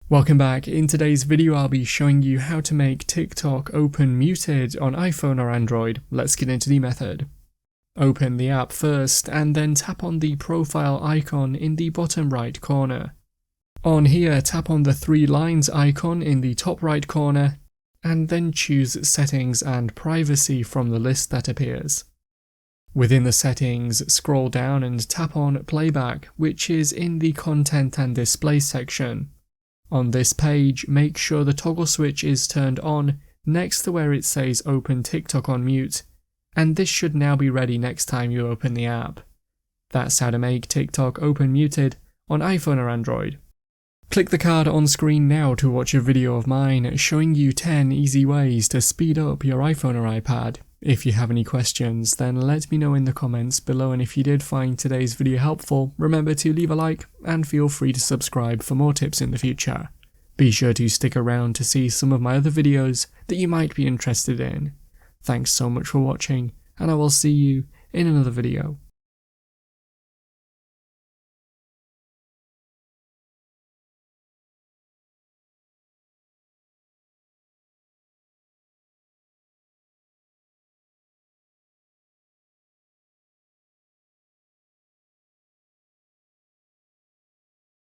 Welcome back. In today's video I'll be showing you how to make TikTok open muted on iPhone or Android. Let's get into the method. Open the app first and then tap on the profile icon in the bottom right corner. On here, tap on the three lines icon in the top right corner and then choose Settings and Privacy from the list that appears. Within the settings, scroll down and tap on Playback, which is in the Content and Display section. On this page, make sure the toggle switch is turned on next to where it says Open TikTok on mute, and this should now be ready next time you open the app. That's how to make TikTok open muted on iPhone or Android. Click the card on screen now to watch a video of mine showing you 10 easy ways to speed up your iPhone or iPad. If you have any questions, then let me know in the comments below, and if you did find today's video helpful, remember to leave a like and feel free to subscribe for more tips in the future. Be sure to stick around to see some of my other videos that you might be interested in. Thanks so much for watching, and I will see you in another video.